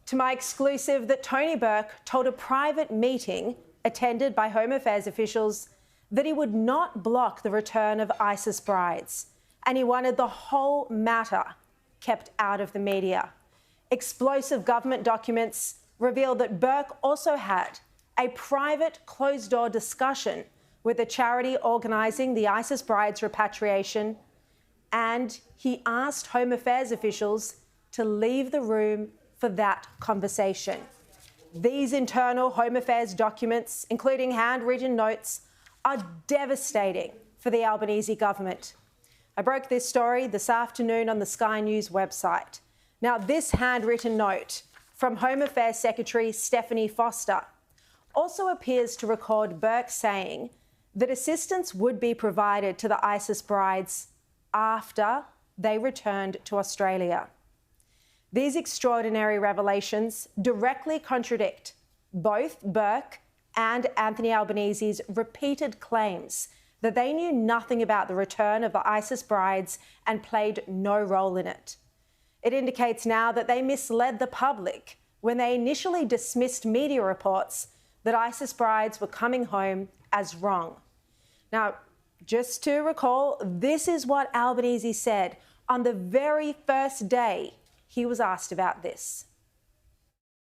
to my exclusive that Tony Burke told a private meeting attended by Home Affairs officials that he would not block the return of ISIS brides, and he wanted the whole matter kept out of the media. Explosive government documents revealed that Burke also had a private closed-door discussion with a charity organising the ISIS brides' repatriation, and he asked Home Affairs officials to leave the room for that conversation. These internal Home Affairs documents, including handwritten notes, are devastating for the Albanese government. I broke this story this afternoon on the Sky News website. Now, this handwritten note from Home Affairs Secretary Stephanie Foster also appears to record Burke saying that assistance would be provided to the ISIS brides after they returned to Australia. These extraordinary revelations directly contradict both Burke and Anthony Albanese's repeated claims that they knew nothing about the return of the ISIS brides and played no role in it. It indicates now that they misled the public when they initially dismissed media reports that ISIS brides were coming home as wrong. Now, just to recall, this is what Albanese said on the very first day he was asked about this.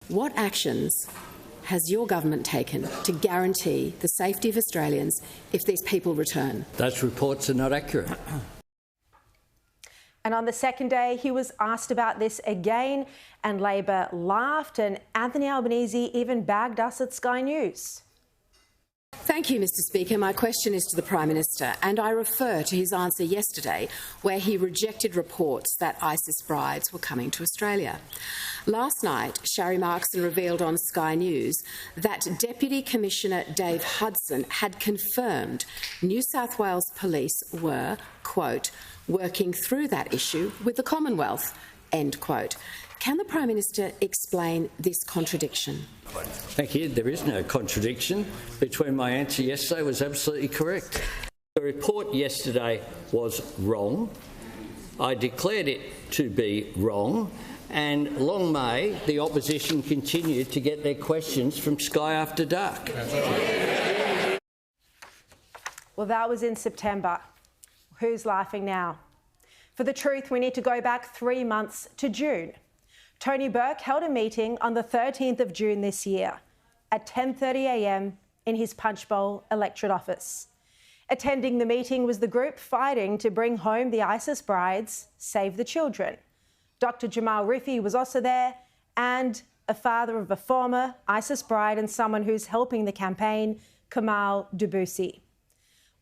What actions has your government taken to guarantee the safety of Australians if these people return? Those reports are not accurate. And on the second day, he was asked about this again, and Labor laughed, and Anthony Albanese even bagged us at Sky News. Thank you, Mr Speaker. My question is to the Prime Minister, and I refer to his answer yesterday where he rejected reports that ISIS brides were coming to Australia. Last night, Sharri Markson revealed on Sky News that Deputy Commissioner Dave Hudson had confirmed New South Wales Police were, quote, working through that issue with the Commonwealth, end quote. Can the Prime Minister explain this contradiction? Thank you. There is no contradiction between my answer yesterday was absolutely correct. The report yesterday was wrong. I declared it to be wrong, and long may the opposition continue to get their questions from Sky After Dark. Well, that was in September. Who's laughing now? For the truth, we need to go back 3 months to June. Tony Burke held a meeting on the 13th of June this year at 10:30 a.m. in his Punchbowl electorate office. Attending the meeting was the group fighting to bring home the ISIS brides, Save the Children. Dr. Jamal Rifi was also there, and a father of a former ISIS bride and someone who's helping the campaign, Kamal Dubusi.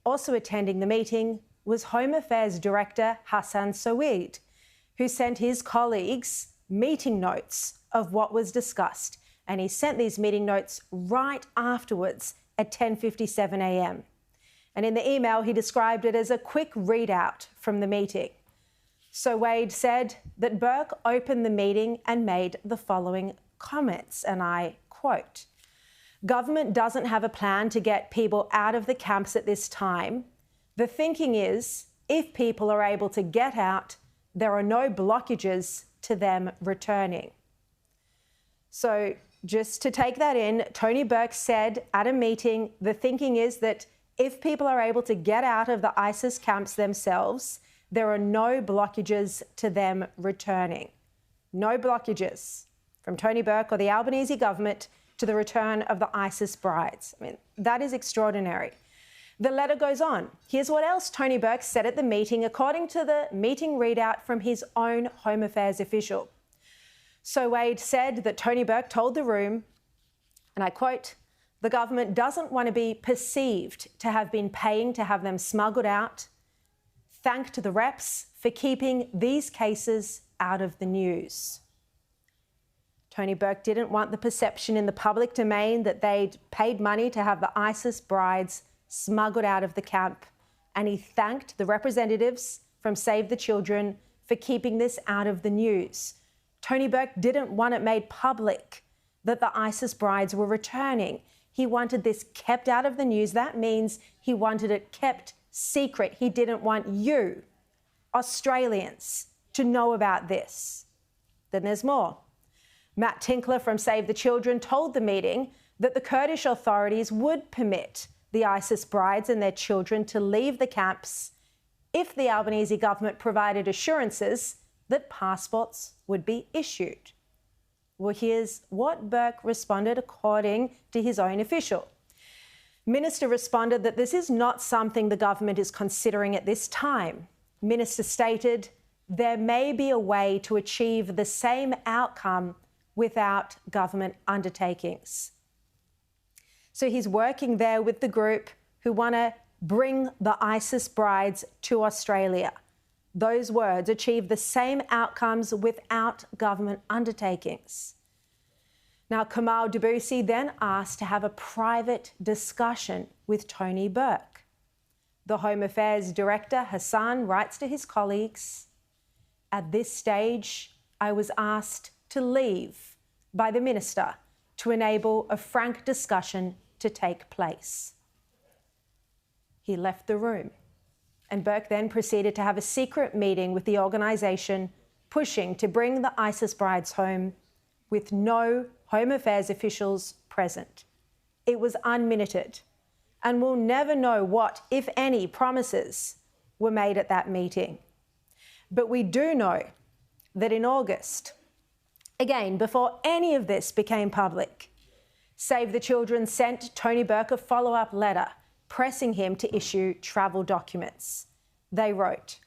Also attending the meeting was Home Affairs Director Hassan Soweid, who sent his colleagues meeting notes of what was discussed, and he sent these meeting notes right afterwards at 10:57 a.m. And in the email, he described it as a quick readout from the meeting. Soweid said that Burke opened the meeting and made the following comments, and I quote, "Government doesn't have a plan to get people out of the camps at this time. The thinking is, if people are able to get out, there are no blockages to them returning." So just to take that in, Tony Burke said at a meeting, the thinking is that if people are able to get out of the ISIS camps themselves, there are no blockages to them returning. No blockages from Tony Burke or the Albanese government to the return of the ISIS brides. I mean, that is extraordinary. The letter goes on. Here's what else Tony Burke said at the meeting, according to the meeting readout from his own Home Affairs official. Soweid said that Tony Burke told the room, and I quote, "The government doesn't want to be perceived to have been paying to have them smuggled out. Thanked the reps for keeping these cases out of the news." Tony Burke didn't want the perception in the public domain that they'd paid money to have the ISIS brides smuggled out of the camp, and he thanked the representatives from Save the Children for keeping this out of the news. Tony Burke didn't want it made public that the ISIS brides were returning. He wanted this kept out of the news. That means he wanted it kept secret. He didn't want you, Australians, to know about this. Then there's more. Matt Tinkler from Save the Children told the meeting that the Kurdish authorities would permit the ISIS brides and their children to leave the camps if the Albanese government provided assurances that passports would be issued. Well, here's what Burke responded according to his own official. Minister responded that this is not something the government is considering at this time. Minister stated there may be a way to achieve the same outcome without government undertakings. So he's working there with the group who want to bring the ISIS brides to Australia. Those words, achieve the same outcomes without government undertakings. Now, Kamal Debussy then asked to have a private discussion with Tony Burke. The Home Affairs Director, Hassan, writes to his colleagues, "At this stage, I was asked to leave by the Minister to enable a frank discussion to take place." He left the room, and Burke then proceeded to have a secret meeting with the organisation pushing to bring the ISIS brides home with no Home Affairs officials present. It was unminuted, and we'll never know what, if any, promises were made at that meeting. But we do know that in August, again, before any of this became public, Save the Children sent Tony Burke a follow-up letter pressing him to issue travel documents. They wrote,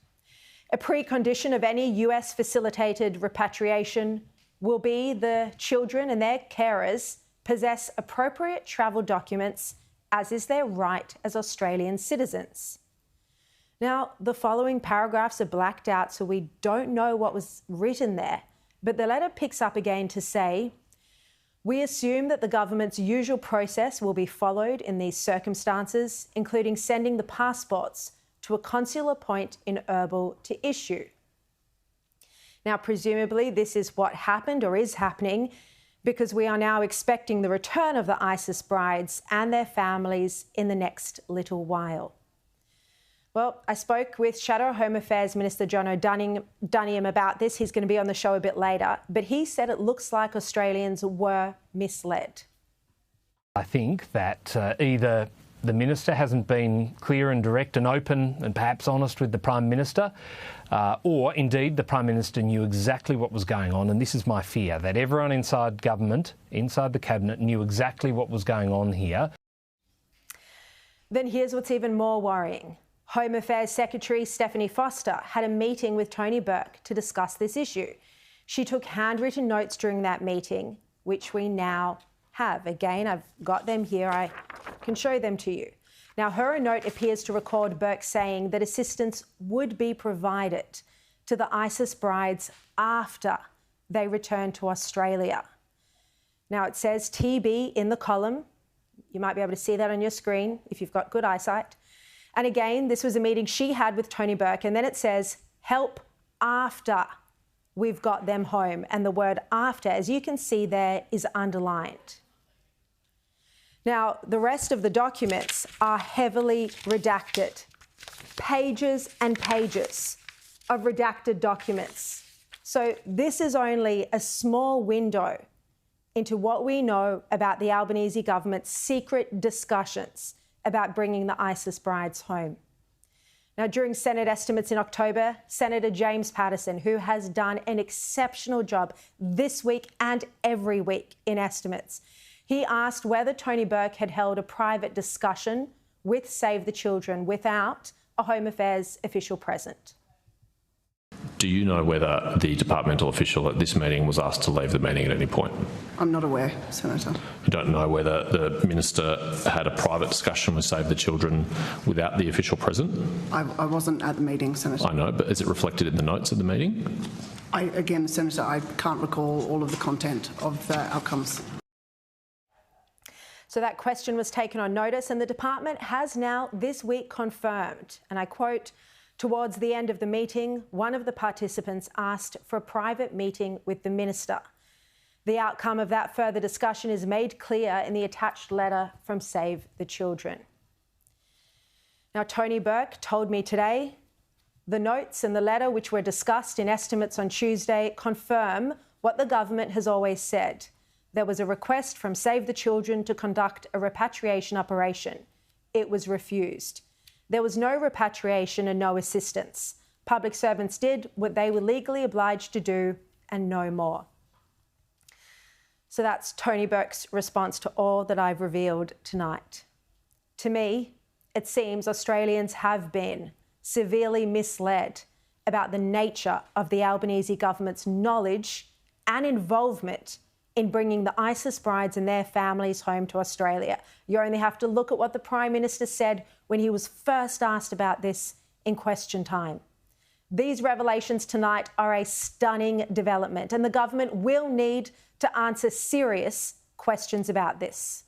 "A precondition of any US-facilitated repatriation will be the children and their carers possess appropriate travel documents, as is their right as Australian citizens." Now, the following paragraphs are blacked out, so we don't know what was written there, but the letter picks up again to say, "We assume that the government's usual process will be followed in these circumstances, including sending the passports to a consular point in Erbil to issue." Now, presumably this is what happened or is happening because we are now expecting the return of the ISIS brides and their families in the next little while. Well, I spoke with Shadow Home Affairs Minister John O'Duniam about this. He's going to be on the show a bit later, but he said it looks like Australians were misled. I think that either the Minister hasn't been clear and direct and open and perhaps honest with the Prime Minister, or indeed the Prime Minister knew exactly what was going on, and this is my fear, that everyone inside government, inside the Cabinet, knew exactly what was going on here. Then here's what's even more worrying. Home Affairs Secretary Stephanie Foster had a meeting with Tony Burke to discuss this issue. She took handwritten notes during that meeting, which we now have. Again, I've got them here. I can show them to you. Now, her note appears to record Burke saying that assistance would be provided to the ISIS brides after they return to Australia. Now, it says TB in the column. You might be able to see that on your screen if you've got good eyesight. And again, this was a meeting she had with Tony Burke, and then it says help after we've got them home. And the word after, as you can see there, is underlined. Now, the rest of the documents are heavily redacted. Pages and pages of redacted documents. So this is only a small window into what we know about the Albanese government's secret discussions about bringing the ISIS brides home. Now, during Senate estimates in October, Senator James Patterson, who has done an exceptional job this week and every week in estimates, he asked whether Tony Burke had held a private discussion with Save the Children without a Home Affairs official present. Do you know whether the departmental official at this meeting was asked to leave the meeting at any point? I'm not aware, Senator. You don't know whether the Minister had a private discussion with Save the Children without the official present? I wasn't at the meeting, Senator. I know, but is it reflected in the notes of the meeting? Again, Senator, I can't recall all of the content of the outcomes. So that question was taken on notice, and the department has now this week confirmed, and I quote, "Towards the end of the meeting, one of the participants asked for a private meeting with the Minister. The outcome of that further discussion is made clear in the attached letter from Save the Children." Now, Tony Burke told me today the notes and the letter which were discussed in estimates on Tuesday confirm what the government has always said. There was a request from Save the Children to conduct a repatriation operation. It was refused. There was no repatriation and no assistance. Public servants did what they were legally obliged to do and no more. So that's Tony Burke's response to all that I've revealed tonight. To me, it seems Australians have been severely misled about the nature of the Albanese government's knowledge and involvement in bringing the ISIS brides and their families home to Australia. You only have to look at what the Prime Minister said when he was first asked about this in question time. These revelations tonight are a stunning development, and the government will need to answer serious questions about this.